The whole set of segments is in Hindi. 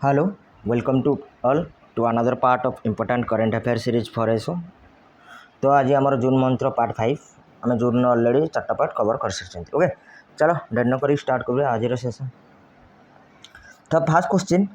Hello, welcome to all to another part of important current affair series for SO। तो आज आमर जून मंथर पार्ट 5 आम जून अलरेडी 4टा पार्ट कवर कर सारी। ओके चलो डेट न कर स्टार्ट कर आज सेसन। तो first question,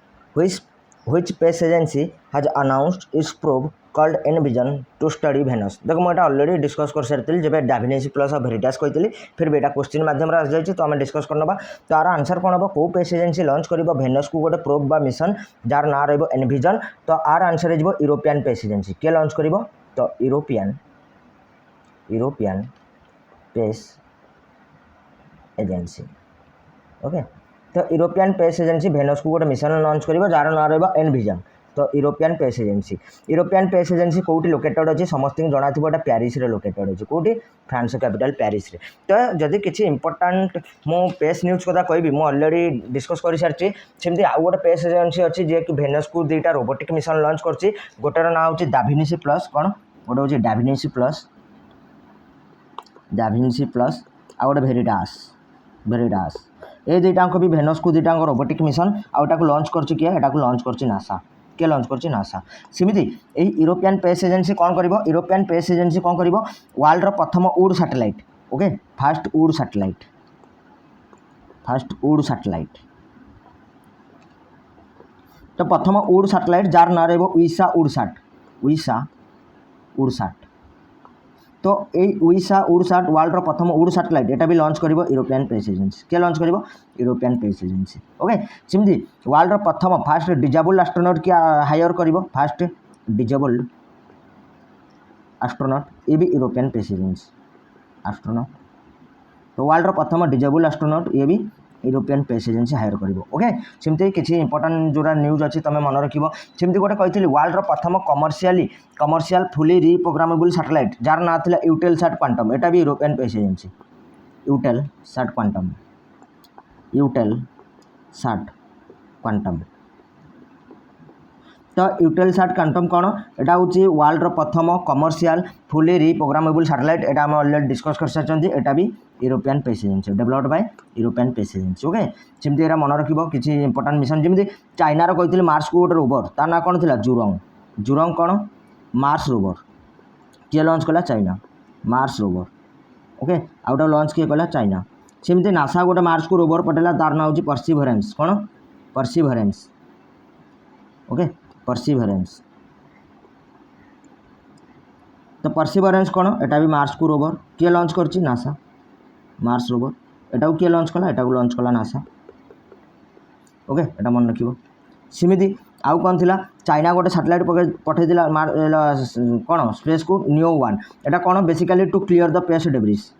which space agency has announced its probe called Envision to study Venus। देखो मुझे अलरेडी डिस्कस कर सारी जब डाविनेसी प्लस और भेरिटास कही फिर बेटा क्वेश्चन मध्यम आस जाए तो आम डिस्कस करना। तो यार आंसर कौन हम कौ स्पेस एजेंसी लॉन्च कर भेनस को गोटे प्रोब बा मिशन जार ना एनविजन। तो आर आंसर हो यूरोपियन स्पेस एजेंसी किए लॉन्च कर। तो यूरोपियन स्पेस एजेंसी। ओके तो यूरोपियन स्पेस एजेंसी भेनस को गोटे मिशन लॉन्च कर जार ना एनविजन। तो यूरोपियन स्पेस एजेंसी कौटी लोकेटेड अच्छी समस्त जना थी प्यारिस लोकेटेड अच्छी कौटी फ्रांस कैपिटल प्यारिस। तो जदि किसी इंपोर्टाट मु स्पेस न्यूज कथा कहि मुझे अलरेडी डिस्कस कर सारी सेमती आउ गोटे स्पेस एजेंसी अच्छी जे कि भेनस को दुईटा रोबोटिक मिशन लॉन्च कर गोटेर ना हूँ डाविनेसी प्लस कौन गोटे हूँ डाविनेसी प्लस आ गोटे भेरिटास ये दुईटा भी भेनस को दुईटा रोबोटिक मिशन आटा लॉन्च कर लॉन्च कर नासा किए लॉन्च कर नासा। सेमती यूरोपियन स्पेस एजेंसी कौन कर यूरोपियन स्पेस एजेंसी कौन कर वर्ल्ड प्रथम उड सैटेलाइट। ओके फास्ट उड सैटेलाइट तो प्रथम उड सैटेलाइट जार ना वीसा उडसाट। तो ये वीसा उडसाट वर्ल्ड प्रथम उड सैटेलाइट यहाँ भी लॉन्च कर यूरोपियन स्पेस एजेंसी किए लॉन्च कर यूरोपियन स्पेस एजेंसी। ओके सेमती वर्ल्ड प्रथम फास्ट डिजेबल्ड एस्ट्रोनॉट किए हायर कर फास्ट डिजेबल्ड एस्ट्रोनॉट ये भी यूरोपियन स्पेस एजेंसी एस्ट्रोनॉट। तो वर्ल्ड प्रथम डिजेबल्ड एस्ट्रोनॉट ये भी यूरोपियन स्पेस एजेंसी हायर कर। ओके सेमती किसी इंपोर्टाट जो न्यूज अच्छी तुम मन रख सेमती गोटे कही वर्ल्ड प्रथम commercial fully reprogrammable satellite jar ना था यूटेलसैट क्वांटम यहाँ भी European space agency Eutelsat quantum. तो यूटेलसैट क्वांटम कौन यहाँ हूँ वर्ल्ड प्रथम कमर्शियल फुली रिप्रोग्रामेबल सैटेलाइट यहाँ आम अलरेडी डिस्कस कर सारी यहाँ भी European space agency developed by European space agency. Okay सेमती यहाँ मन रख किसी इंपोर्टाट मिशन जमी चाइनार कही मार्स को गोटे रोवर ता ना कौन थी जुरंग कौन मार्स रोवर किए लॉन्च कला चाइना मार्स रोवर। ओके आउ गोटे लॉन्च किए कला चाइना। सेमती नासा गोटे मार्स को रोवर पठेला तार ना हूँ परसिभरेन्स कौन परसिभरेन्स। ओके परसिभरेन्स तो परसिभरेन्स कौन यहाँ भी मार्स को रोवर किए लॉन्च कर नासा मार्स रोवर यहाँ किए लॉन्च कला यहाँ लॉन्च कला नासा। ओके यहाँ मन रख सेमती आउ कौन थिला चाइना गोटे सैटेलाइट पठे कौन स्पेस को नियो 1 यहाँ कौन basically to clear the space debris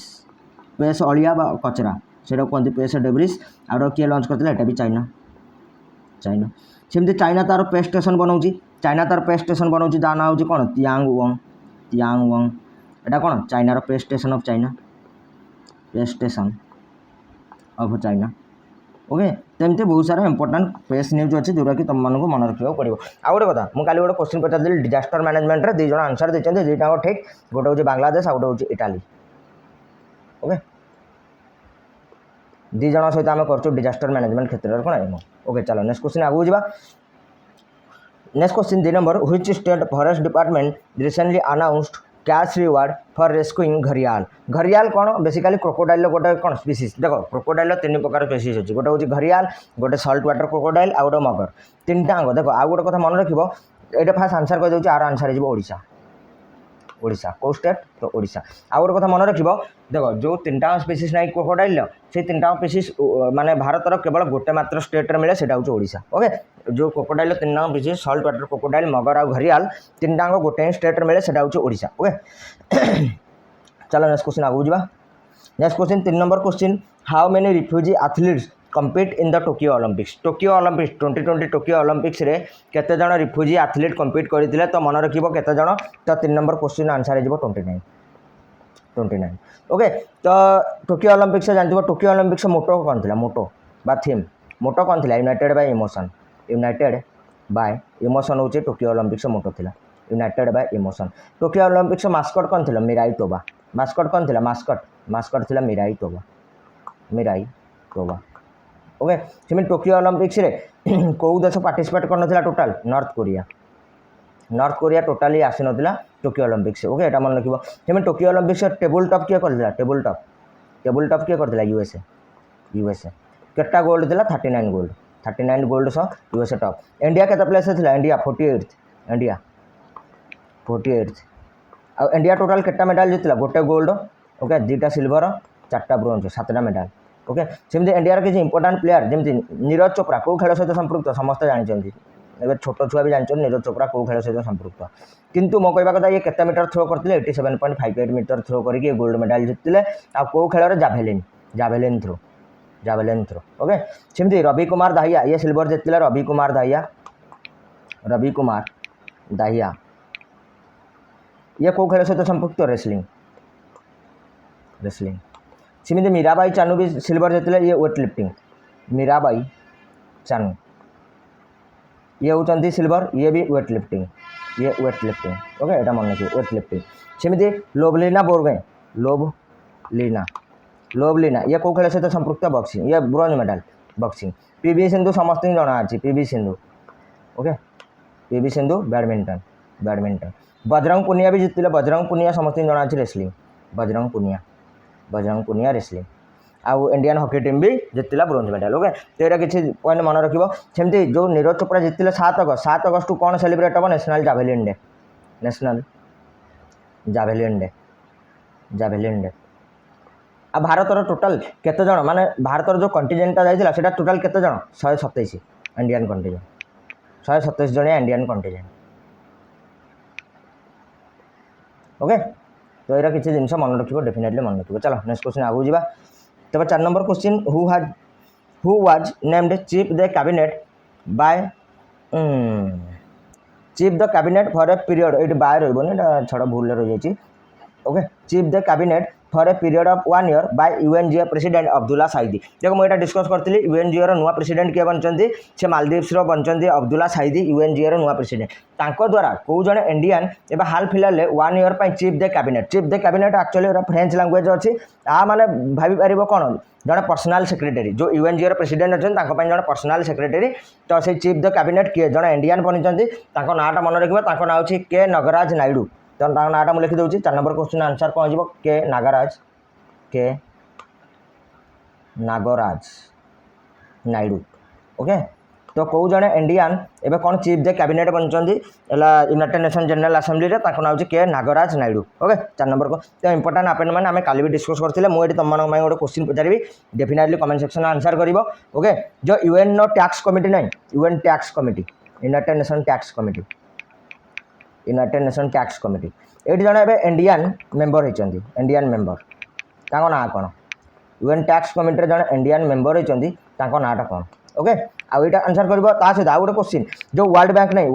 space अलिया कचरा से कहते स्पेस डेब्रिस आउ किए लॉन्च करता यहाँ भी चाइना सेमती चाइना तार स्पेस स्टेशन बनाऊँ ता ना हूँ कौन तियांगवंग यहाँ कौन चाइनार space station of China. Okay तेमती बहुत सारा इंपोर्टाट स्पेस न्यूज अच्छी जोटा कि तुम मानक मन रखा पड़ो। आउ गोटे कथा मुझे गोटे क्वेश्चन पचार डिजास्टर मैनेजमेंट रे 2 जन आंसर देते दुईटा ठीक गोटे हूँ बांग्लादेश आ गोटे हूँ इटाली। ओके 2 जन सहित आम कर डिजास्टर मैनेजमेंट क्षेत्र में कौन। ओके चलो नेक्स्ट क्वेश्चन आगू जा। Next question 2 number, which state forest department recently announced cash reward for rescuing gharial कौन बेसिकली क्रोकोडाइल गोटे कौन स्पीसीज। देखो क्रोकोडाइल 3 प्रकार स्पीसीज अच्छी गोटे हूँ घरियाल गोटे सल्ट वाटर क्रोकोडाइल आ गोटे मगर 3टा देखो आउ गोटे कथा मन रख ये फास्ट आंसर कहीदे आर आंसर हो ओडिशा कौ स्टेट तो ओडिशा। आउ गोटे कथा मन रख देखो जो 3टा स्पीसीज ना क्रोकोडाइल से 3टा स्पीसीज माने भारतर केवल गोटे मात्र स्टेट मिले से हूँ ओडिशा। ओके जो क्रोकोडाइल 3टा species salt water crocodile mugger आ घरियाल 3टा गोटे स्टेट मिले से हूँ ओडिशा। ओके चलो नेक्स्ट क्वेश्चन आगू जा। Next question 3 number question, how many refugee athletes compete in the Tokyo Olympics 2020 Tokyo Olympics रे केते जण रिफ्यूजी एथलीट कम्पीट करते तो मन रख केते जण। तो 3 नंबर क्वेश्चन आंसर हो 29। ओके तो टोकियो ओलंपिक्स जानते टोकियो ओलंपिक्स मोटो कौन थी मोटो बा थीम मोटो कौन थी यूनाइटेड बाय इमोशन हूँ टोकियो ओलंपिक्स मोटो थी United bye emotion. Tokyo Olympics mascot कौन थी मिराई तोबा मास्कट कौन थी मास्कट थी मिराई तोबा। ओके सेम टोकियो ओलंपिक्स रे कौ देश पार्टिसिपेट कर टोटाल नॉर्थ कोरिया टोटाली आसी ना टोकियो ओलंपिक्स ओके एटा मन रखिबो same Tokyo Olympics table top किए करथिला टेबल टॉप किए करथिला यूएसए केटा गोल्ड थिला 39 गोल्ड सह यूएसए टॉप इंडिया केता प्लेस थिला इंडिया 48 आ इंडिया टोटाल केटा मेडल जीतला गोटे गोल्ड ओके 2टा सिल्वर 4टा ब्रोंज 7टा मेडल ओके सेमती इंडिया किसी इंपोर्टाट प्लेयर जमी नीरज चोप्रा कौ खेल सहित संपृक्त समस्त जानते एवं छोट छुआ भी जानते नीरज चोप्रा कौ खेल सहित संपृक्त किंतु मो कहवा कथा ये केते मीटर थ्रो करते 87.58 मीटर थ्रो करके गोल्ड मेडल जीतले आ कौ खेल जाभेलिन थ्रो ओके सेमती रवि कुमार दाहिया ये सिल्वर जीतले रवि कुमार दाहिया ये कौ खेल सहित संपृक्त रेसलिंग सेमती मीराबाई चानू भी सिल्वर जीतले ये वेट लिफ्टिंग मीराबाई चानू ये होती सिल्वर ये भी वेट लिफ्टिंग ओके एटा मन रखिए वेट लिफ्टिंग सेमती लोवलीना ये कौ खेल सहित संपृक्त बॉक्सिंग ये bronze medal boxing PV Sindhu समस्त जना अच्छी PV Sindhu okay PV Sindhu badminton Bajrang Punia भी जीतले बजरंग पुनिया समस्त जना अच्छी रेसलिंग बजरंग पुनिया रेसलिंग आउ इंडियन हॉकी टीम भी जीतला ब्रोंज मेडल ओके तो यहाँ किसी पॉइंट मन रखिबो सेमती जो नीरज चोप्रा जीतले 7 अगस्त टू कौन सेलिब्रेट हम नेशनल जाभेलिन डे आ भारतर टोटाल केते जण माने भारतर जो कंटिजेंटा जाइतिला सेटा टोटाल केते जण 127 इंडियन कंटिजेंट 127 जणिया इंडियन कंटिजेंट ओके तो यहाँ किसी जिन मन रखिबो डेफिनेटली मन रखिबो चलो नेक्स्ट क्वेश्चन आगु जीवा तब 4 number question who was named chief the cabinet by chief the cabinet for a period ये बाय रही छड़ भूल रही जाइए okay chief the cabinet for a period of 1 year by यूएनजीओ प्रेसिडेंट अब्दुल्ला साइदी देखो मुझे डिस्कस करी यूएनजीओ नुआ प्रेसिडेंट किए बनते से मालदीव्स बनते अब्दुल्ला साइदी यूएनजीओ नुआ प्रेसिडेंट द्वारा कौ जन इंडियन एवं हाल फिलहाल 1 ईयर पर chief the cabinet actually French language अच्छी आ माने भाई पार कौन जड़े पर्सनाल सेक्रेटरी जो यूएनजीओ प्रेसिडेंट अच्छे जड़े पर्सनाल सेक्रेटरी तो से चीफ द कैबिनेट किए जड़े इंडियन बनी नाटा मन रखा ना हूँ के नागराज नायडू तो नाटा मुझे लिखिदे 4 नंबर क्वेश्चन आंसर कौन हो के नागराज नायडू ओके तो कौ जड़े इंडियन एवं कौन चीफ द कैबिनेट बनती यूनाइटेड नेशन जनरल असेंबली रे ना हूँ के नागराज नायडू ओके 4 नंबर को तो इंपोर्टाट अपॉइंटमेंट आम काली भी डिस्कस करते मुझे तुम गोटे क्वेश्चन पचारि डेफिनेटली कमेंट सेक्शन आंसर कर ओके जो यूएन टैक्स कमिटी ना UN tax committee United Nation tax committee ये जड़े इंडियन मेंबर होती इंडियन मेंबर ना कौन यूएन टैक्स कमिटी जड़े इंडियन मेंबर होती नाटा कौन ओके आउ यहाँ आंसर कर सहित आउ गोटे क्वेश्चन जो वर्ल्ड बैंक नहीं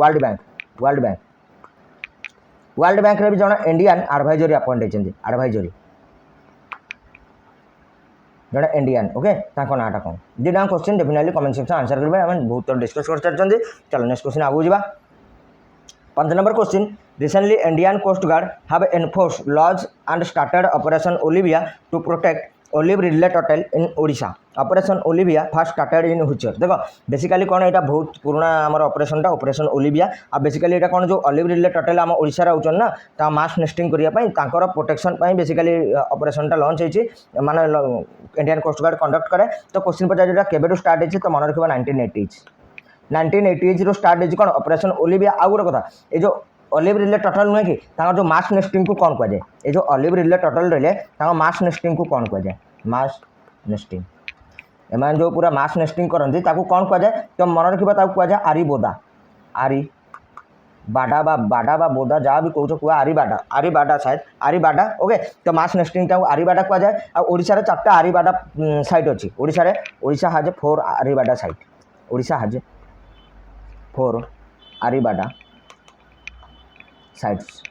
वर्ल्ड बैंक रे भी जड़े इंडियन एडवाइजरी अपॉइंट होती एडवाइजरी जड़े इंडियन ओके नाटा कौन दुटा question definitely comment section answer करेंगे आम बहुत डिस्कस कर सारी चलो नेक्स्ट क्वेश्चन आगू जा 5 number question recently Indian Coast Guard have enforced laws and started Operation Olivia to protect olive ridley turtle in Odisha Operation Olivia first started in हुचर देखो बेसिकली कौन यहाँ बहुत पुराना आम ऑपरेशनटा ऑपरेशन ओलिविया आ बेसिकली यहाँ कौन जो ओलिव रिडले टर्टल आम ओडिशा रोचन ना ता मास नेस्टिंग करने प्रोटेक्शन बेसिकली ऑपरेशनटा लॉन्च होती माने इंडियन कोस्ट गार्ड कंडक्ट करे तो क्वेश्चन पचार केबेटू स्टार्ट होती तो मन रखा 1980 रो स्टार्ट होती कौन ऑपरेशन ओलिविया आउ गोटे कथा ये जो ओलिव रिडले टर्टल नुहे कि जो मास नेस्टिंग को कौन कहुए ये जो ओलिव रिडले टर्टल रही मास नेस्टिंग को कौन कहुए मास नेस्टिंग एम जो पूरा मास नेस्टिंग करती कौन कहुए तो मन रखा कहुए आरी बाडा बा बोदा जहाँ भी कौच कह आरी बाडा शायद आरी बाडा ओके तो मास नेस्टिंग आरी बाडा कहुए आशार 4टा आरी बाडा साइट अच्छी ओडिशा हाज 4 आरी बाडा साइट ओडिशा हाज 4 आरी बाडा साइट्स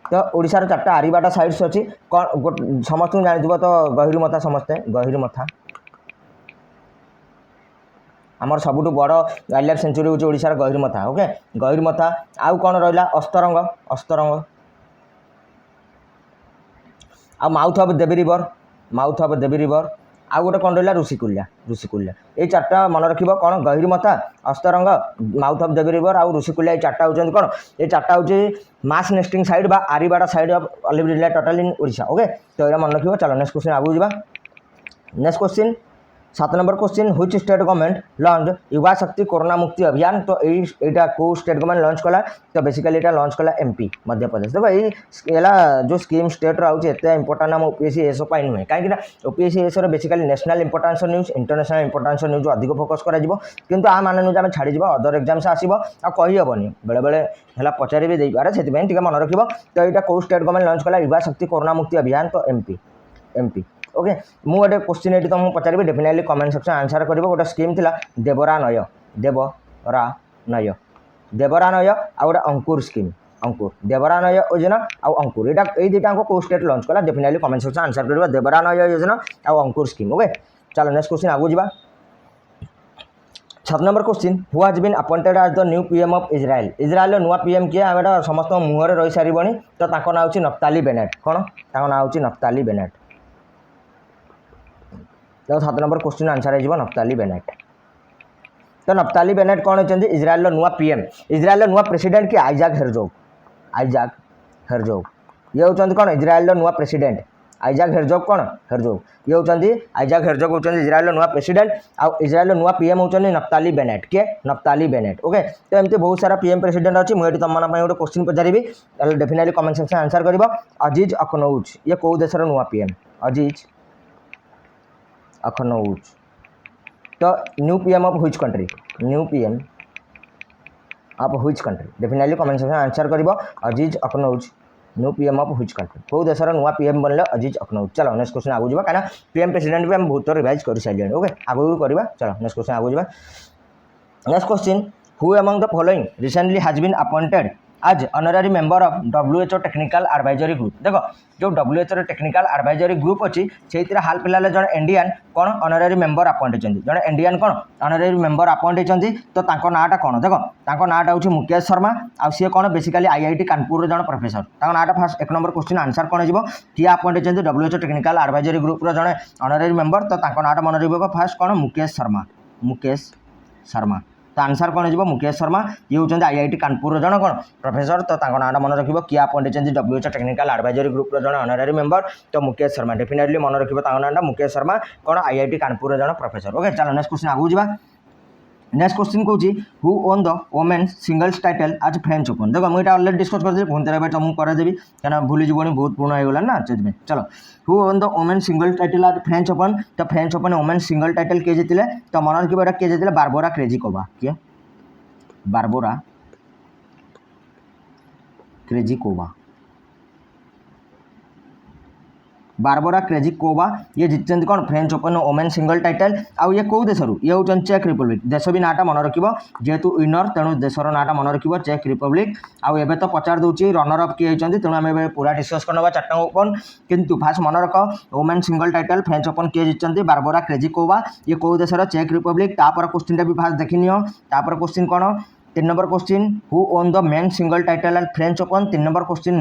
तो ओडिशार 4टा आरी बाडा साइट्स अच्छी कौन समस्त जानी तो गहिरमथा समस्ते गहिरमथा आमर सबुठ बड़ वाइल्ड लाइफ सेंचुरी हूँ ओडिशार गहिरमथा ओके गहिरमथा आउ कौन रहा अस्तरंग आ माउथ ऑफ देवी रिवर आउ गोटे कौन रहा ऋषिकुल्या ऋषिकुल्या ये चार्टा मन रख कौन गहिरमथा अस्तरंग माउथ ऑफ देवी रिवर आउ ऋषिकुल्या ये चार्टा होती कौन ये चार्टा हूँ मास नेस्टिंग साइड बा आरीबाड़ा साइड ऑफ ऑलिव रिले टोटल इन ओडिशा ओके तो ये मन रख चलो नेक्स्ट क्वेश्चन आगू जा next question 7 number question which state government launch Yuva Shakti corona मुक्ति अभियान तो यहाँ को स्टेट गवर्नमेंट लॉन्च कला तो बेसिकली यहाँ लॉन्च कला एमपी मध्य प्रदेश देखो ये जो स्कीम स्टेट रोचे एत इंपोर्टाट आम ओपीएससी एसओ नुहे कहीं OPSC SO basically national importance news international importance news अधिक फोकस कर आ मान न्यूज आम छाड़ी अदर एग्जाम्स आसो आ कहीहबनी बेले बेले है पचारि भी देपारे से मन रख तो यहाँ कौ स्टेट गवर्नमेंट लॉन्च कला युवा शक्ति कोरोना मुक्ति अभियान तो एमपी ओके मु गोटे क्वेश्चन ये तुमको पचारि डेफिनेटली कमेंट सेक्शन आंसर कर गोटे स्कीम थिला देवरानय देवरानय आ गोटे अंकुर स्कीम अंकुर देवरानय योजना आउ अंकुर ये दुटा को स्टेट लॉन्च कला डेफिनेटली कमेंट सेक्शन आंसर कर देवरानय योजना आउ अंकुर स्कीम ओके चलो नेक्स्ट क्वेश्चन आगू जा 7 number question who has been appointed as the new PM of Israel Israel नुआ पीएम किए आम समस्त मुहर रही सारे तो ना हूँ नफ्ताली बेनेट कौन ना हूँ नफ्ताली बेनेट तो 7 नंबर क्वेश्चन आंसर हो नफ्ताली बेनेट तो नफ्ताली बेनेट कौन होती इजराइल नुआ पीएम इजराइल नुआ प्रेसिडेंट कि आइजाक हेरजोग ये होती कौन इजराइल नुआ प्रेसिडेंट आइजाक हेरजोग कौन हेरजोग ये होती आइजाक हेरजोग होती इजराइल नुआ प्रेसिडेंट आउ इजराइल नुआ पीएम होती नफ्ताली बेनेट किए नफ्ताली बेनेट ओके तो एमती बहुत सारा पीएम प्रेसिडेंट अच्छी मुझे तुम गोटे क्वेश्चन पचारि डेफिनेटली कमेंट सेक्शन आंसर कर अजीज अखनौज ये कौ देशर नुआ पीएम अजीज अखनौज तो new PM of which country new PM of which country definitely comment section answer कर Aziz Akhannouch new PM of which country कौ देशर नुआ पीएम बनले अजीज अखनौज चलो नेक्स्ट क्वेश्चन आगू जा कहीं पीएम प्रेसिडेंट भी हम बहुत रिवाइज कर सारे ओके आगू भी करवा चलो नेक्स्ट क्वेश्चन आगू जा next question who among the following recently has been appointed as honorary member of WHO technical advisory group देखो जो WHO टेक्निकल एडवाइजरी ग्रुप अच्छी से हाल फिलहाल जन इंडियन कौन ऑनररी मेंबर अपॉइंट होती जन इंडियन कौन ऑनररी मेंबर अपॉइंट होती तो नाटा कौन देखो नाटा हूँ मुकेश शर्मा आउ सी कौन बेसिकली IIT कानपुर जन प्रोफेसर नाटा फास्ट 1 नंबर क्वेश्चन आंसर कौन हो किए अपॉइंट होती WHO टेक्निकल एडवाइजरी ग्रुप जन ऑनररी मेंबर तो नाटा मन रहा फास्ट कौन मुकेश शर्मा तो आंसर कौन हो मुकेश शर्मा ये होती IIT कानपुर जन कौन प्रोफेसर तो नाटा मन रख किए अपॉइंट होती WHO टेक्निकल एडवाइजरी ग्रुप जन ऑनररी मेंबर तो मुकेश शर्मा डेफिनेटली मन रख नाटा मुकेश शर्मा कौन IIT कानपुर जन प्रोफेसर ओके चलो नेक्स्ट क्वेश्चन आगू जा नेक्स्ट क्वेश्चन कौन who own the women's singles title आज फ्रेंच ओपन देखो मुझे अलरेडी डिस्कस कर पुणी तुमको करदेवी क्या भूली जीवन बहुत पुराना होगा ना से चलो who own the women's single title आज फ्रेंच ओपन तो French open women's single title किए जीते तो मन रखा किए जीते बारबोरा क्रेजिकोवा किए बारबोरा क्रेजिकोवा बारबोरा क्रेजिकोवा ये जीतते कौन French open women single title आउ ये कौ देशरू ये हूँ चेक रिपब्लिक देश भी नाटा मन रख जेहेतु विनर तेणु देशर नाटा मन रख चेक रिपब्लिक आउ एबे तो पचार दूसरी रनर अप किए होती तेणु आम पूरा डिस्कस करना 4टा ओपन किंतु फास्ट मन रख women single title French open किए जीतते बारबोरा क्रेजिकोवा ये कौ देशर चेक रिपब्लिक तापर क्वेश्चन भी फास्ट देखनी तापर क्वेश्चन कौन 3 number question who own the main single title and French open 3 number question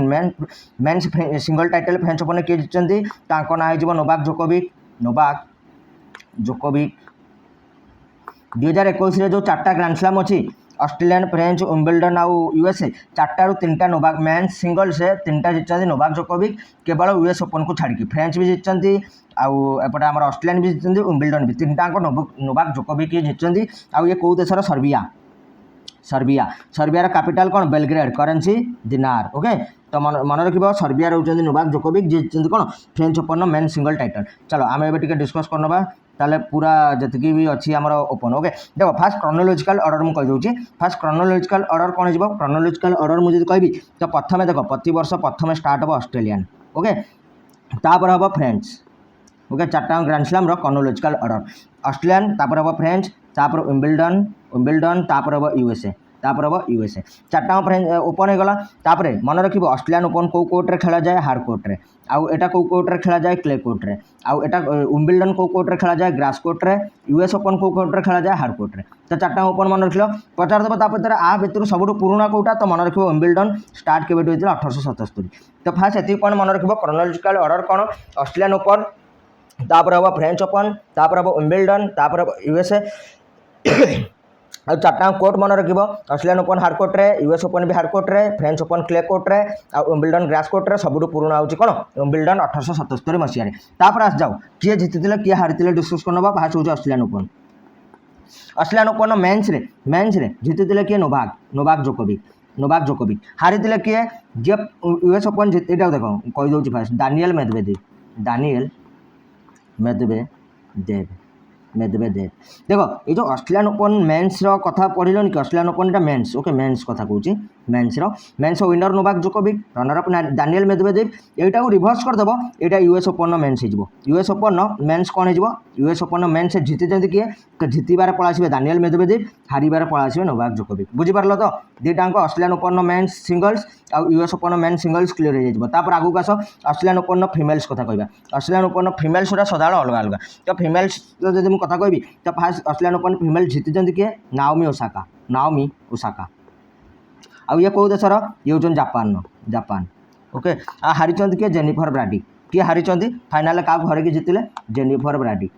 main single title French open किए जीतते ना हो नोवाक जोकोविक 2021 जो 4टा ग्रांड स्लैम अच्छी ऑस्ट्रेलियन फ्रेंच विंबलडन आउ USA 4टारू 3टा नोवाक मेन सिंगल से 3टा जीतते नोवाक जोकोविक केवल US ओपन को छाड़ी फ्रेंच भी जीतते आउ एपटे आम ऑस्ट्रेलियन भी जीतते विंबलडन भी 3टा नोवाक जोकोविक जीतते आउ ये कौ देशर सर्बिया कैपिटल कौन बेलग्रेड करेंसी दिनार ओके तो मन रख सर्बिया होती नोवाक जोकोविक जीतते कौन French open main single title चलो आम ए डिस्कस करना ताले पूरा जी भी अच्छी आमर ओपन ओके देखो फास्ट क्रोनोलॉजिकल ऑर्डर मुझे कहीदे फास्ट क्रोनोलॉजिकल ऑर्डर कौन हो क्रोनोलॉजिकल ऑर्डर मुझे कहि तो प्रथम देख प्रति वर्ष प्रथम स्टार्ट हम ऑस्ट्रेलियन ओके तापर हम फ्रेंच ओके 4टा grand slam chronological order Australian तापर हम फ्रेंच तापर विंबलडन तापर हम USA तापर हम USA 4टा फ्रेंच ओपन होगला तापर मन रख ऑस्ट्रेलियन ओपन कौ कोर्टे खेला जाए हार्ड कोर्टे आउ एटा कौ कोर्टे खेला जाए क्ले कोर्टे आउ एटा विंबलडन कौ कोर्टे खेला जाए ग्रास कोर्टे US ओपन कौ कोर्टे खेला जाए हार्ड कोर्टे तो 4टा ओपन मन रख पचार देव तापर आ भितर सब पुराना कौटा तो मन रख विंबलडन स्टार्ट के 1877 तो फास्ट ये पॉइंट मन रख क्रोनोलॉजिकल ऑर्डर कौन ऑस्ट्रेलियन ओपन तापर हम फ्रेंच ओपन, तापर हम विंबलडन, तापर हम यूएसए ଆଉ ଚାରିଟା କୋର୍ଟ ମନେ ରଖିବ। ଅଷ୍ଟ୍ରେଲିଆନ୍ ଓପନ୍ ହାର୍ଡ କୋର୍ଟରେ, ୟୁଏସ୍ ଓପନ୍ ବି ହାର୍ଡ କୋର୍ଟରେ, ଫ୍ରେଞ୍ଚ ଓପନ୍ କ୍ଲେ କୋର୍ଟରେ, ଆଉ ୱିମ୍ବଲଡନ୍ ଗ୍ରାସ୍ କୋର୍ଟରେ। ସବୁଠୁ ପୁରୁଣା ହେଉଛି କ'ଣ? ୱିମ୍ବଲଡନ୍ 1877 ମସିହାରେ। ତାପରେ ଆସିଯାଉ କିଏ ଜିତିଥିଲେ କିଏ ହାରିଥିଲେ ଡିସ୍କସ୍ କରିନେବା। ଫାର୍ଷ୍ଟ ହେଉଛି ଅଷ୍ଟ୍ରେଲିଆନ୍ ଓପନ୍। ଅଷ୍ଟ୍ରେଲିଆନ୍ ଓପନ୍ ମେନ୍ସରେ ଜିତିଥିଲେ କିଏ? Novak Djokovic. ହାରିଥିଲେ କିଏ? ଯିଏ ୟୁଏସ୍ ଓପନ୍ ଏଇଟା ଦେଖ କହିଦେଉଛି ଫାର୍ଷ୍ଟ, ଦାନିଏଲ୍ मेदवेदेव। देख ये जो ऑस्ट्रेलियन ओपन मेन्स कथा पढ़िलन कि Australian Open men's okay men's कथा कहूँ men's winner Novak Djokovic, runner up Daniil Medvedev. यहाँ रिभर्स करदेव यहाँ यूएस ओपन मेन्स हो। यूएस ओपन मेन्स कौन हो? यूएस ओपन मेन्स जीति किए? तो जीतबार पड़ा आसवे दानिएल मेदवेदेव, हारिबार पड़ा आसवे नोवाक जोकोविक। बुझीपार तो दुईटाक ऑस्ट्रेलियन ओपन मेन्स सिंगल्स आउ US Open men's singles clear हो जाए। आगू आस ऑस्ट्रेलियन ओपन फिमेल्स कथा कहवा। ऑस्ट्रेलियन ओपन फिमेल्स सदाବେଳେ अलग अलग। तो फिमेल्स जब मुझे कथा कहबी तो फास्ट ऑस्ट्रेलियन ओपन फिमेल जीति किए? Naomi Osaka. आउ ये कौ देशर? ये हूँ जापान ओके। आ हारी किए? Jennifer Brady. किए हारी? फाइनाल क्या हरकी जीतिले? Jennifer Brady.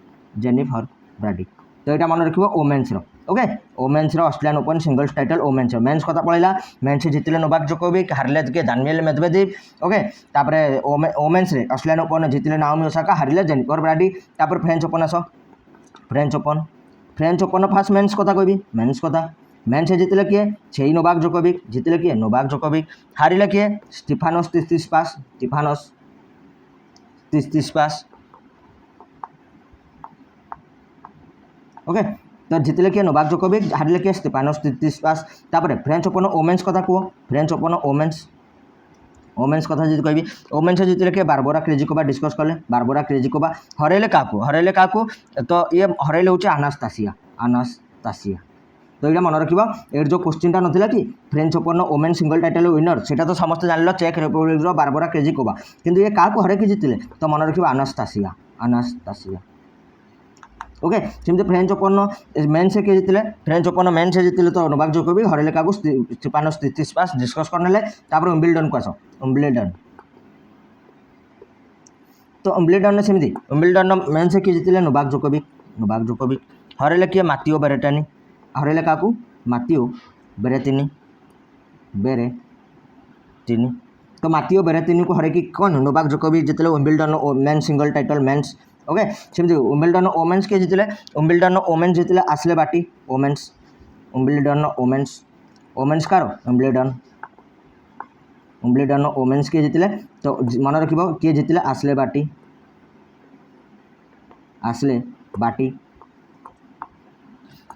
तो यहाँ मन रखिए women's okay. Women's Australian Open singles title women's. Men's कथा पड़ेगा मेन्स जीतिले नोवाक जोकोविक, हारिले किए? Daniil Medvedev okay. तापर ओमेन्स ऑस्ट्रेलियन ओपन जीतिले नाओमी ओसाका, हारिले जेनिफर ब्राडी। तापर फ्रेंच ओपन आस फ्रेंच ओपन फास्ट मेन्स कथा कहबी मेन्स कथा। मेन्स जीतिले किए? छई नोवाक जोकोविक। जीतिले किए? Novak Djokovic. हारिले किए? Stefanos Tsitsipas okay. तो जीतिले किए? नोवाक जोकोविक, हारिले किए? Stefanos Tsitsipas. तापर फ्रेंच ओपन ओमेन्स कथा कह। फ्रेंच ओपन ओमेन्स कथा जी कहबी ओमेन्स जीतिले किए? Barbora Krejcikova. डिस्कस कले बारबोरा क्रेजिकोवा। हरैले क्या? तो ये हरैले हूँ आनास्तासिया। तो यहाँ मन रखिए ये जो क्वेश्चन नाला कि French Open women single title winner से तो समस्त जान चेक रिपब्लिक बारबोरा क्रेजिकोवा। किंतु ये क्या हरैकी जीतिले? तो मन रखिए आनास्तासिया ओके। सेमती फ्रेंच ओपन मेन्स किए जीतिले? फ्रेंच ओपन मेन्स जीतिले तो नोवाक जोकोविक, हरैले क्या? स्टीफानोस त्सित्सिपास। डिस्कस करने तापर विंबलडन को आस तो विंबलडन सेमती विंबलडन मेन्स किए जीतिले? Novak Djokovic. हरैले किए? मातिओ बेरेटिनी। हरैले क्या? Matteo Berrettini. तो मातिओ बेरेटिनी को हरैकी कौन? नोवाक जोकोविक जीतिले Wimbledon men single title men's okay. सेमती विंबलडन ओमेन्स किए जीतिले? विंबलडन ओमेन्स जीतिले आश्ले बार्टी विंबलडन ओमेन्स कार विंबलडन ओमेन्स किए जीतिले? तो मन रखिए किए जीतिले? Ashleigh Barty.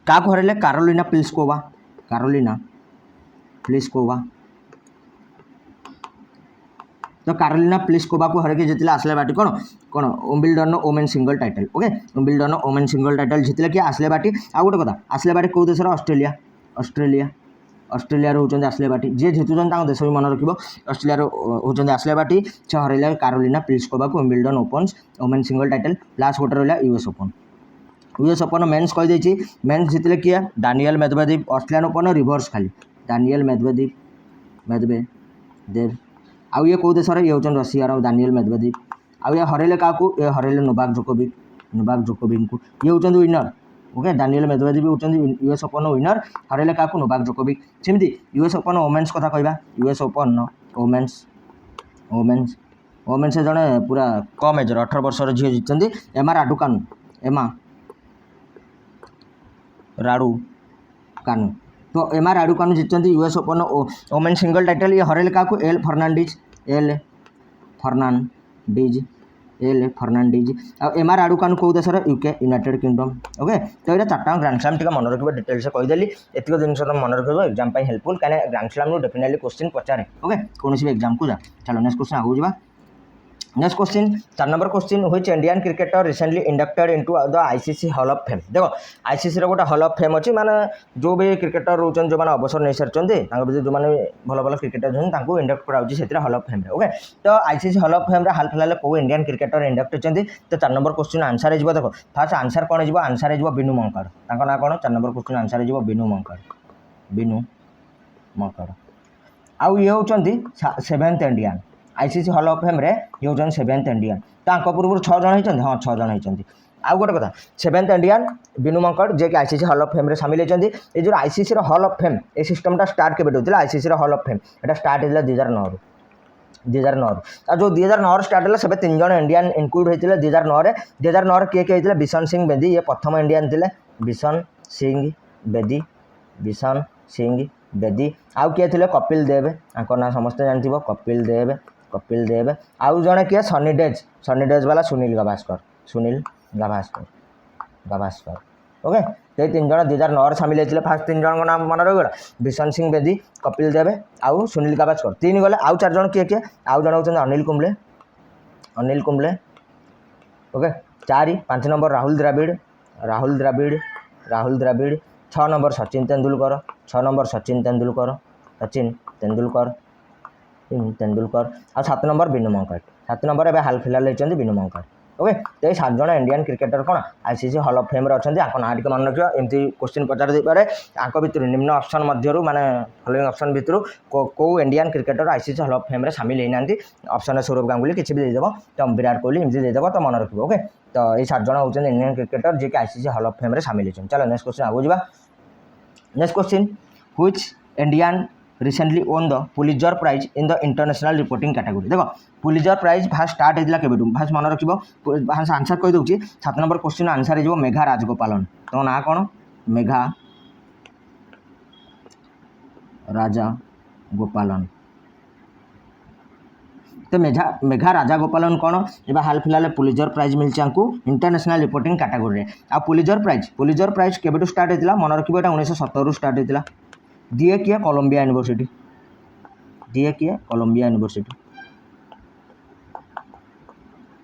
क्या हरैले? Karolina Pliskova. तो कारोलिना प्लिस्कोवा को हरैकी जीतिले आश्ले बार्टी। कौन Wimbledon women single title okay. Wimbledon women single title जीतिले किए? Ashleigh Barty. आ गोटे कथा आश्ले बार्टी कौ देशर? ऑस्ट्रेलिया होती आश्ले बार्टी। जी जीतुन देश भी मन रखिए ऑस्ट्रेलिया होती आश्ले बार्टी। से हरैले कारोलिना प्लिस्कोवा को Wimbledon Open women single title. Last गोटे रहा यूएस ओपन मेन्स कहीदे। मेन्स जीतिले किए? Daniil Medvedev. Australian Open reverse खाली दानिएल मेदवेदेव। आउ ये कौ देशर? ये हूँ रशियार दानिएल मेदवेदेव। आउ ये हरैले क्या? ये हरैले नोवाक जोकोविक को। ये हूँ विनर ओके। दानिएल मेदवेदेव भी हूँ यूएस ओपन विनर। हरैले क्या? Novak Djokovic. सेमती यूएस ओपन ओमेन्स कथा कहवा। यूएस ओपन ओमेन्स जड़े पूरा कम एजर 18 वर्षर झील जीति एमा राडुकानु। तो एमा राडुकानु जीतती US Open women single title. ये हरैले क्या? एल फर्नांडीज। आ एमा राडुकानु कौ देशर? UK United kingdom okay. तो ये 4टा ग्रांड स्लैम टी मन रखिए डिटेल्स कहीदेली एतिक जिन मन रखिए एग्जाम हेल्पफुल कहीं ग्रांड स्लैम डेफिनेटली क्वेश्चन पचारे ओके कौन भी एग्जाम को जा। चलो नेक्स्ट क्वेश्चन आगू जा। Next question 4 number question which Indian cricketer recently inducted into the ICC hall of fame. देखो आईसीसी रो गोटे हॉल ऑफ फेम अच्छी माने जो भी क्रिकेटर रोचन जो मैंने अवसर नहीं सारी जो मैंने भल भल क्रिकेटर होती इंडक्ट कराऊँगी हॉल ऑफ फेम ओके। तो आईसीसी हॉल ऑफ फेम हाल फिलहाल कौ इंडियन क्रिकेटर इंडक्ट होती। तो 4 नंबर क्वेश्चन आंसर हो देखो फास्ट आंसर कौन हो? आंसर हो बिनु मंकड़। ना कौन? 4 नंबर क्वेश्चन आंसर हो बिनु मंकड़। आउ ये होती 7th Indian ICC hall of fame रे ये होचन 7th इंडियन तो पूर्व 6 जन होइछन हां 6 जन होइछन आउ गोटे कथा 7th इंडियन बिनु मक्कड़ जे कि आईसीसी हॉल ऑफ फेम रे शामिल होइछन ए जो आईसीसी रो हॉल ऑफ फेम ए सिस्टम टा स्टार्ट केबे होतिला आईसीसी रो हॉल ऑफ फेम एटा स्टार्ट होइला 2009 रो 2009 आ जो 2009 स्टार्ट होला सबे 3 जन इंडियन इंक्लूड होइतिले 2009 रे 2009 रे के होइतिले बिशन सिंह बेदी ये प्रथम इंडियन थिले बिशन सिंह बेदी बिशन सिंह बेदी आउ किए थिले कपिल देव आंको ना समस्त जानथिबो कपिल देव आउ जने किए सनी डेज वाला सुनील गाभास्कर ओके ते 3 जन 2009 रे शामिल होइतिले फास्ट 3 जन को नाम मन रगला बिशन सिंह बेदी कपिल देव आउ सुनील गाभास्कर 3 गले आउ 4 जन किए आउ जन होचन Anil Kumble okay 4 5 number Rahul Dravid 6 number Sachin Tendulkar 6 number Sachin Tendulkar और 7 नंबर बिनु मक्कड़ 7 नंबर एबे हाल फिलहाल होइछन बिनु मक्कड़ ओके तो 7 जन Indian cricketer cone ICC hall of fame रे अछंती आको ना टिके मन रखियो एमती क्वेश्चन पचार दे पारे आको भितर निम्न ऑप्शन मध्यरु माने फॉलोइंग ऑप्शन भितरु को Indian cricketer ICC hall of fame रे शामिल हेइ नांती ऑप्शन सौरभ गांगुली किछि भी दे देबो तो विराट कोहली एमती दे देबो तो मन रखियो ओके तो ए 7 जन होचन इंडियन क्रिकेटर जे कि आईसीसी हॉल ऑफ फेम रे शामिल हेछन चलो नेक्स्ट क्वेश्चन आगो जिबा next question which Indian recently won the Pulitzer Prize in the international reporting category देखो Pulitzer Prize फास्ट स्टार्ट होइतिला केबेटू फास्ट मन रखिबो फास्ट आंसर कहि दउची 7 नंबर क्वेश्चन आंसर हेजो मेघा राजगोपालन तो ना कोन मेघा राजा गोपालन तो मेघा राजा गोपालन कौन एबा हाल फिलहाल पुलिजर प्राइज मिलछि आंकु इंटरनेशनल रिपोर्टिंग कैटेगरी रे आ पुलिजर प्राइज केबेटू स्टार्ट होइतिला मन रखिबो एटा 1970 रु स्टार्ट होइतिला दिए किए Columbia university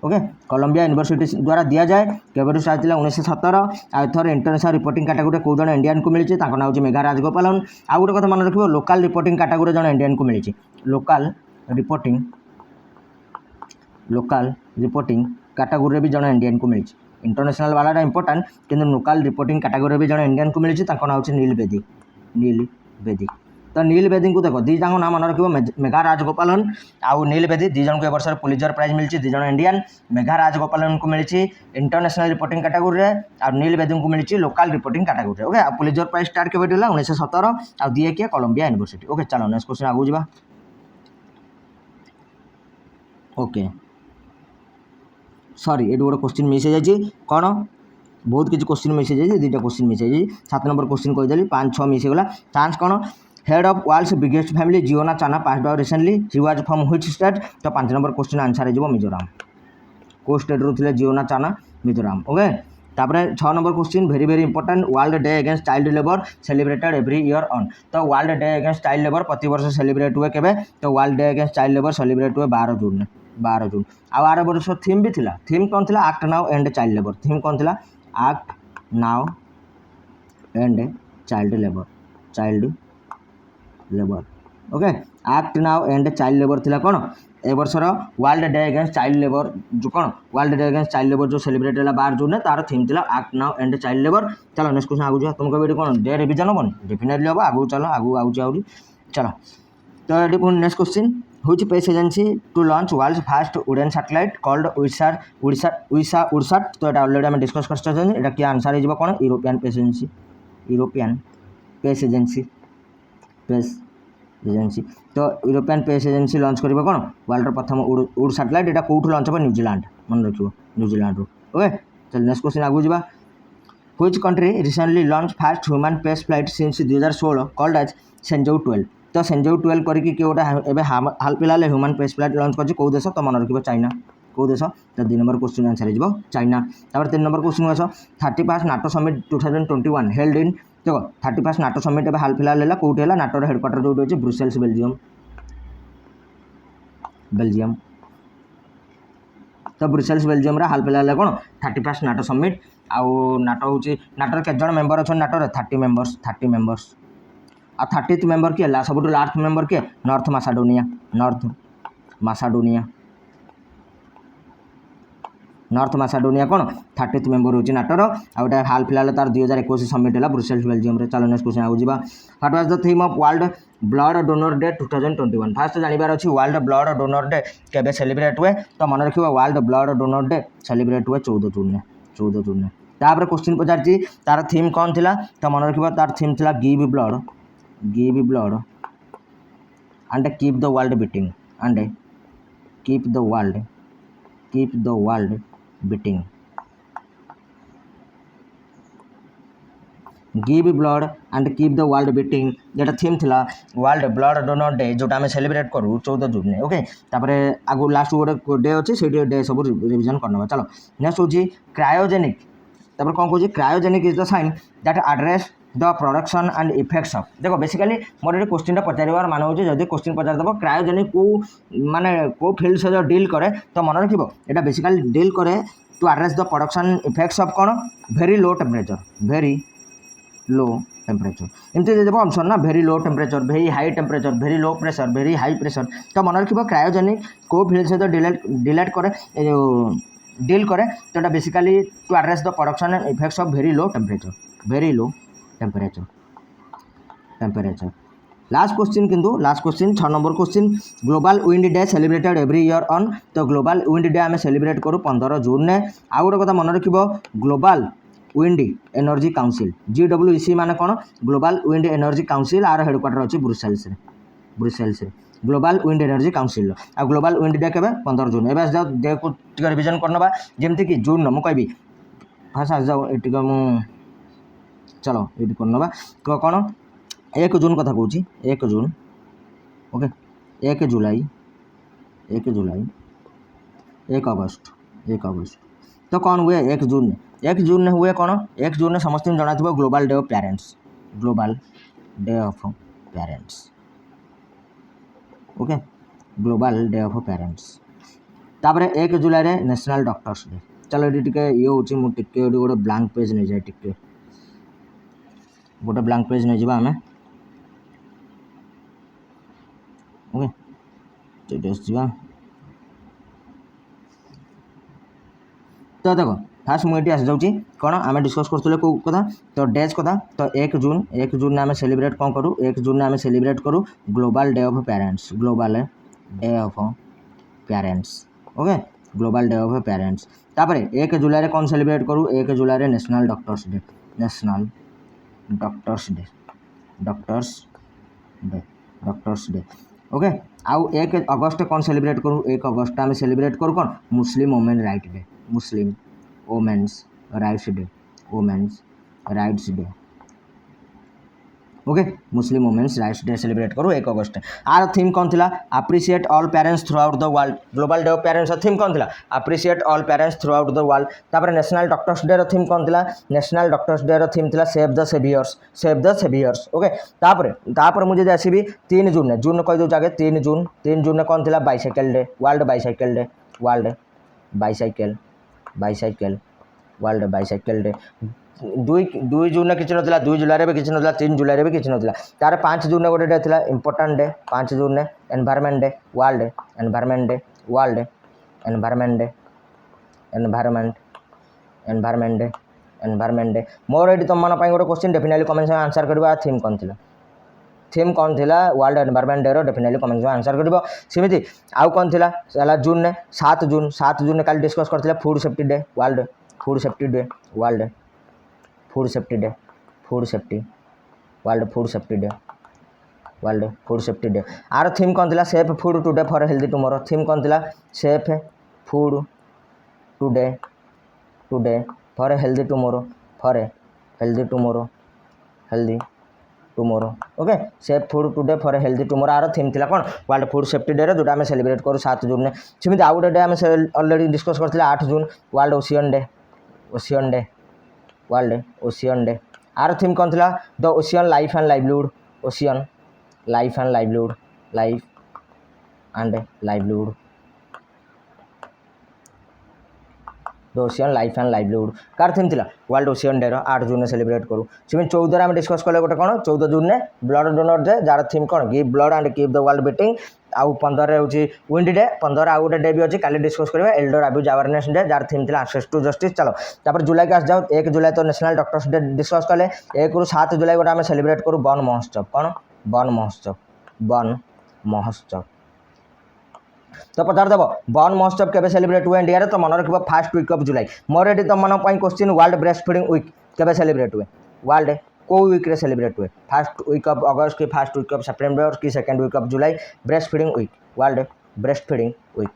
okay Columbia university द्वारा दिया जाए केबेटू स्टार्ट होइतिला 1917 आ थर इंटरनेशनल रिपोर्टिंग कैटेगरी को जण इंडियन को मिलछि ताको नाम होछि मेघा राजगोपालन आ गोटे कथा मन रखिबो लोकल रिपोर्टिंग कैटेगरी जण इंडियन को मिलछि लोकल रिपोर्टिंग कैटेगरी भी जण इंडियन को मिलछि इंटरनेशनल वाला इंपोर्टेंट किंतु लोकल रिपोर्टिंग कैटेगरी भी जण इंडियन को मिलछि ताको नाम होछि नील बेदी तो नील बेदी को देखो दी जन नाम मन रखिबो मेघा राजगोपालन आउ नील बेदी दी जन को ए वर्ष पुलिजर प्राइज मिलछि दी जन इंडियन मेघा राजगोपालन को मिलछि इंटरनेशनल रिपोर्टिंग कैटेगरी रे आ नील बेदी को मिलछि लोकल रिपोर्टिंग कैटेगरी रे ओके आ पुलिजर प्राइज स्टार्ट केबे दिला 1917 आ दिए के कोलंबिया यूनिवर्सिटी ओके चलो नेक्स्ट क्वेश्चन आगु जिबा ओके सॉरी एडो गोटे क्वेश्चन मिस हो जाइए कौन बहुत किसी क्वेश्चन मिस हो जाइए 2टा क्वेश्चन मिस हो जाइए 7 नंबर क्वेश्चन कहीदेली 5-6 मिस होगा चांस कौन head of world's biggest family Ziona Chana passed out recently she was from which state तो 5 नंबर क्वेश्चन आंसर हो मिजोराम को स्टेट रू थे जियोना चाना मिजोराम ओके तापरे 6 number question very very important world day against child labour celebrated every year on तो world day against child labour प्रति वर्ष सेलिब्रेट हुए केबे तो world day against child labour celebrate हुए 12 जून आ 12 वर्ष थीम भी थिला थीम कौन थिला act now and child labour theme कौन थिला act now and child labour okay act now and child labour थिला कोन ए वर्षर world day against child labour जो कोन world day against child labour जो सेलिब्रेट होला 12 जून तार थीम थिला act now and child labour चलो नेक्स्ट क्वेश्चन आगु जा तुमको बेटी कोन डे रिवीजन होबन डेफिनेटली होबा आगु चलो आगु आउली चलो तो एडी पुन next question which space agency to launch world's first wooden satellite called उड़साट तो एटा ऑलरेडी हम डिस्कस कर चलन एटा के आंसर हिजबो कोन यूरोपियन स्पेस एजेंसी तो यूरोपियन स्पेस एजेंसी लॉन्च करिबो कोन वर्ल्ड रो प्रथम उड़ सैटेलाइट एटा कोठु लॉन्च हो न्यूजीलैंड मन रखिबो न्यूजीलैंड रो ओके चल नेक्स्ट क्वेश्चन आगु जिबा which country recently launch first human space flight since 2016 called as Shenzhou 12 तो सेंजौ 12 करके के गोटा एबे हाल फिलहाल ह्यूमन स्पेस फ्लाइट लॉन्च करछि को देश तो मन रखिबो चाइना को देश तो 2 नंबर क्वेश्चन आंसर हिजबो चाइना तापर 3 नंबर क्वेश्चन आसो 31 नाटो समिट 2021 हेल्ड इन देखो 31 नाटो समिट एबे हाल फिलहाल हैला कोउठी हैला नाटो रो हेडक्वार्टर जोट होछि ब्रुसेल्स बेल्जियम तो ब्रुसेल्स बेल्जियम रे हाल फिलहाल कोन 31 नाटो समिट आउ नाटो होछि नाटो रे के जण मेंबर अछन नाटो रे 30 मेंबर्स आ 30th मेंबर के ला सबटु लास्ट मेंबर के नॉर्थ नॉर्थ मैसेडोनिया कौन 30th मेंबर होची नाटोर आउटा हाल फिलहाल तार 2021 समिट है ब्रुसेल्स बेल्जियम रे। चलो नेक्स्ट क्वेश्चन आगु जीवा। What was the theme of world blood donor day 2021? First जानिबार अछि वर्ल्ड ब्लड डोनर डे केबे सेलिब्रेट हुए तो मन रखिबा world blood donor day celebrate हुए 14 जून ने। तापर क्वेश्चन पचारची तार थीम कौन थिला तो मन रखिबा तार थीम थिला give blood and keep the world beating and keep the world beating। Give blood and keep the world beating जेटा थीम थिला वर्ल्ड ब्लड डोनर डे जोटा आम सेलिब्रेट करूँ 14 जून में। ओके तापर आगु लास्ट गोटे डे अच्छे से डे सब रिविजन करना। चलो नेक्स्ट हूँ क्रायोजेनिक। तापर कौन कहूँ cryogenic is the science that address the production and effects of. देखो बेसिकली मोर ये क्वेश्चन पचार मान हो जब क्वेश्चन पचारदेव क्रायोजेनिक को माने को फील्ड से जो डील करे तो मन रखिब यहाँ बेसिकली डील करे to address the production effects of कौन वेरी लो टेम्परेचर एमती देव ऑप्शन ना very low temperature very high temperature very low pressure very high pressure तो मन रखिब क्रायोजेनिक को फील्ड से डिलेट करे डील करे तो यहाँ basically to address the production and effects of very low temperature. Last question 6 number question global wind day celebrated every year on तो ग्लोबल विंड डे आम सेलिब्रेट करूँ 15 जून ने। आउ गोटे कथा मन रखिब global wind energy council GWEC माने कौन ग्लोबल विंड एनर्जी काउंसिल आर हेडक्वार्टर अच्छी Brussels global wind energy council आ ग्लोबल विंड डे केबे 15 जून। एबे जाओ डे को टिके रिवीजन करनबा जेमति कि जून मु कहबी फास्ट आस जाओ एटिक मु चलो ये करनबा कौन 1 जून कथा कहूँ 1 जून ओके 1 जुलाई 1 अगस्त तो कौन हुए 1 जून हुए कौन 1 जून समस्त जना थी global day of parents okay global day of parents. तापर 1 जुलाई रे नेशनल डॉक्टर्स डे। चलो ये टिके ये होची मु टिके गोटे ब्लैंक पेज नहीं जाए टिके गोटे ब्लैंक पेज नहीं जावा हमें ओके जा तो देखो फास्ट मुझे आस जाऊँगी कौन आम डिस्कस करूँ कौ कथा तो डेज कथा तो 1 जून आम सेलिब्रेट कौन करूँ 1 जून आम सेलिब्रेट करूँ global day of parents okay global day of parents. तापर 1 जुलाई कौन सेलिब्रेट करूँ 1 जुलाई नेशनल डॉक्टर्स डे ओके। आउ 1 अगस्त कौन सेलिब्रेट करूँ 1 अगस्त आम सेलिब्रेट करूँ कौन मुस्लिम वोमेन राइट्स डे ओके मुस्लिम वोमेन्स राइट्स डे सेलिब्रेट करूँ 1 अगस्त। आर थीम कौन थिला appreciate all parents through out the world global day of parents theme कौन थिला appreciate all parents through out the world. तापर नेशनल डॉक्टर्स डे थीम कौन थिला नेशनल डॉक्टर्स डे थीम थिला सेव द सेवियर्स ओके। तापर मुझे आसबि 3 जून कह दूँ आगे 3 जून कौन थिला bicycle day world bicycle day 2 जून में किसी ना 2 जुलाई भी किसी ना 3 जुलाई भी किसी ना तार 5 जून गोटे डे था इंपोर्टां डे 5 जून में एनवायरमेंट डे मोर ये तुम मन गोटे क्वेश्चन डेफिनेटली कमेंट में आंसर करवा थीम कौन थिला world environment day definitely comment में आंसर कर सेमती आउ कौन थिला जून में 7 जून कल डिस्कस करते food safety day world food safety day आर थीम कौन थिला safe food today for healthy tomorrow theme कौन थिला safe food today for healthy tomorrow okay safe food today for healthy tomorrow आर थीम थिला कौन वर्ल्ड फूड सेफ्टी डे जोटा आम सेलिब्रेट करूँ 7 जून में। सेमती आउ गोटे डे आम ऑलरेडी डिस्कस करते 8 जून वर्ल्ड ओशियन डे आर थीम कौन थिला the ocean life and livelihood the ocean life and livelihood कार थीम थिला वर्ल्ड ओशियन डे 8 जून में सेलिब्रेट करूँ। सेम 14 आम डिस्कस कले गोटे कौन 14 जून में ब्लड डोनर डे जार थीम कौन give blood and keep the world beating आउ 15 हूँ विंड डे 15 आउ गोटे डे भी अच्छी काली डिस्कस करवा एल्डर अब्यूज अवेयरनेस डे जार थीम थी एक्सेस टू जस्टिस। चलो तापर जुलाई के आस जाओ 1 जुलाई तो नेशनल डॉक्टर्स डे डिस्कस कले 1 ରୁ 7 जुलाई गोटे आम सेलिब्रेट करूँ वन महोत्सव। कौन वन महोत्सव वन महोत्सव तो पचार देव वन महोत्सव केबे सेलिब्रेट हुए इंडिया रे तो मन रखिब फर्स्ट वीक ऑफ जुलाई। मोर एटी तुम मन question world breast feeding week केबे सेलिब्रेट हुए वर्ल्ड को वीक रे सेलिब्रेट हुए फर्स्ट वीक ऑफ अगस्त की फर्स्ट वीक ऑफ सेप्टेम्बर की second week of July breast feeding week world breast feeding week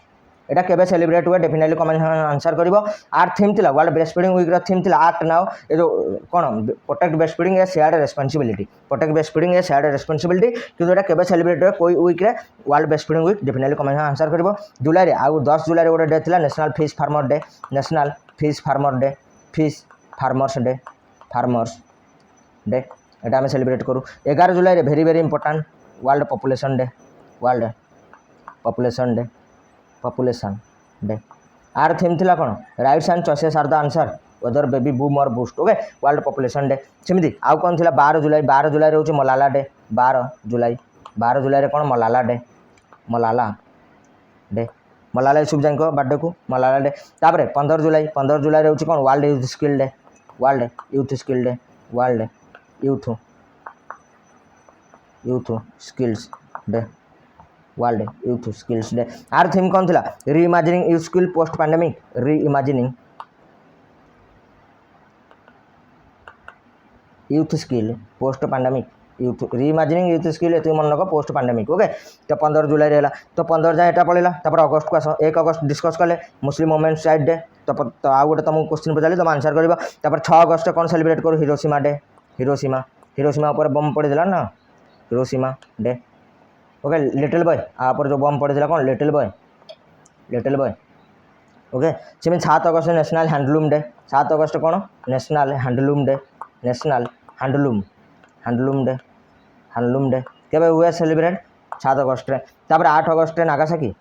एटा केबे सेलिब्रेट हुए डेफिनेटली कमेंट आंसर करिवो। आर थीम थिला वर्ल्ड ब्रेस्ट फीडिंग वीक रो थीम थिला एक्ट नाउ ए जो कोन protect breast feeding a shared responsibility protect breast feeding a shared responsibility कि एटा केबे सेलिब्रेट हुए कोई वीक रे world breast feeding week definitely comment answer करिवो। जुलाई रे आ 10 जुलाई रे गोटे डे थिला national fish farmer day national fish farmer day fish farmers day farmers day एटा हम सेलिब्रेट करूँ। 11 जुलाई रे very very important world population day world population day population day आर थीम थिला कोन rights and choices are the answer whether baby boom or boost okay world population day. सेमती आउ कोन थिला 12 जुलाई रे होची मलाला डे 12 जुलाई रे कोन मलाला डे मलाला यूसुफ को बर्थडे को मलाला डे। तापरे 15 जुलाई रे होची कोन world youth skill day world youth skill day world youth skills day world youth skills day. आर थीम कौन थिला reimagining youth skill post pandemic reimagining youth skill post pandemic youth reimagining youth skill ये मन रख पोस्ट पैंडेमिक ओके। तो 15 जुलाई रे तो 15 जाए एटा पड़ेगा तापर अगस्त को आस 1 अगस्त डिस्कस कले मुस्लिम वुमेन्स राइट डे तो आउ गोटे तुमको क्वेश्चन पचारि तुम आंसर कर। तापर 6 अगस्त कौन सेलिब्रेट करूँ हिरोशिमा डे हिरोशिमा ऊपर बम पड़ेगा ना Hiroshima day okay. Little boy आपर जो बम पड़ेगा कौन लिटिल बॉय ओके। सेम 7 अगस्त नेशनल हैंडलूम डे 7 अगस्त कौन national handloom day national handloom day केबे हुए सेलिब्रेट 7 अगस्त रे। तापर 8 अगस्त नागासाकी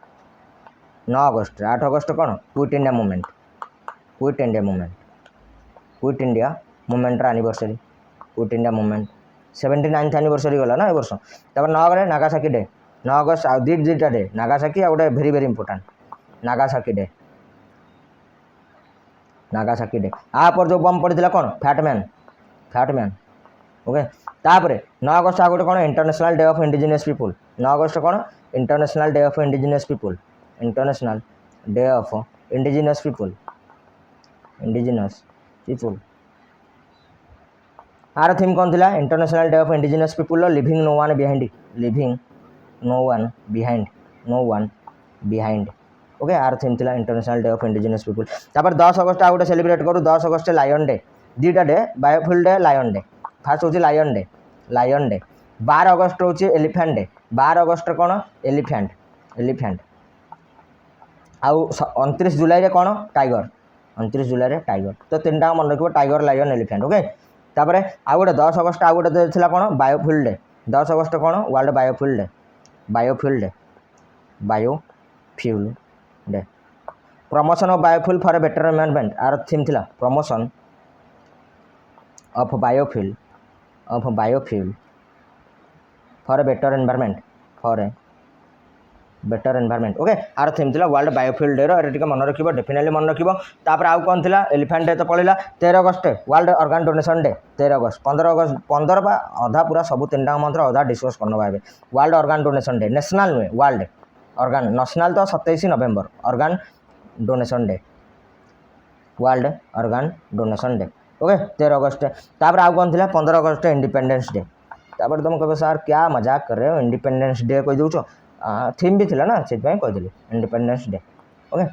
9 अगस्त 8 अगस्त कौन quit India movement anniversary quit India movement 79th anniversary गला ना ए वर्ष। तापर 9 अगस्त नागासाकी डे 9 अगस्त आ दुईटा डे नागासाकी आ गोटे very very important Nagasaki day आपर जो बम पड़ता कौन फैटमैन ओके। तापर 9 अगस्त आ गोटे कौन international day of indigenous people 9 अगस्त कौन international day of indigenous people आर थीम कौन थिला international day of indigenous people living no one behind okay. आर थीम थिला international day of indigenous people. तापर 10 अगस्त आ गोटे सेलिब्रेट करूँ 10 अगस्त लायन डे दुईटा day biofuel day lion day first हूँ लायन डे 12 अगस्त हूँ एलिफेंट डे 12 अगस्त कौन एलिफेंट आउ 29 जुलाई रे कौन टाइगर 29 जुलाई रे टाइगर तो 3टा मन रखिए टाइगर लायन एलिफेंट ओके। तापर आउ गोटे 10 अगस्त आ गोटे थिला कौन बायोफिल डे 10 अगस्त कौन world biofuel day promotion of biofuel for a better environment आर थीम थिला promotion of biofuel for a better environment okay. आर थीम थिला वर्ल्ड बायोफ्यूल डे रे टिके मन रखिबो डेफिनेटली मन रखिबो। तापर आउ कोन थिला एलिफेंट डे तो पड़ेगा 13 अगस्त वर्ल्ड ऑर्गन डोनेशन डे 13 अगस्त 15 बा अधा पूरा सब 3टा मंत्र अधा डिस्कस करना भाई world organ donation day national नुहे वर्ल्ड ऑर्गन नेशनल तो 27 November organ donation day world organ donation day okay 13 अगस्त। तापर आउ कौन थिला 15 अगस्त इंडिपेंडेंस डे तापर तुम कह सर क्या मजाक कर रहे हो इंडिपेंडेंस डे कही दौच थीम भी थिला ना से कहीदेली इंडिपेंडेंस डे ओके।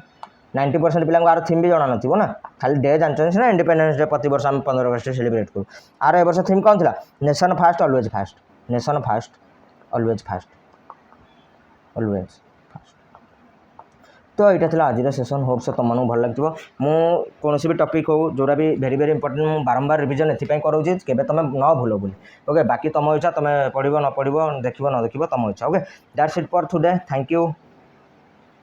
90% पिला आर थीम भी जाना ना खाली डे जानते ना इंडिपेंडेंस डे प्रति वर्ष आम 15 अगस्त सेलिब्रेट करूँ। आर ए वर्ष थीम कौन थिला नेशन फास्ट ऑलवेज फास्ट तो यहाँ था आज सेसन होप्स तुमको भल लगे कौन भी टॉपिक हो जोरा भी वेरी वेरी इंपोर्टेंट मुझे बारंबार रिविजन एपाई कराऊँ केवे तुम न भूल बोली ओके। बाकी तुम इच्छा तुम पढ़ो न पढ़ो देख न देख तुम इच्छा okay. That's it for today thank you.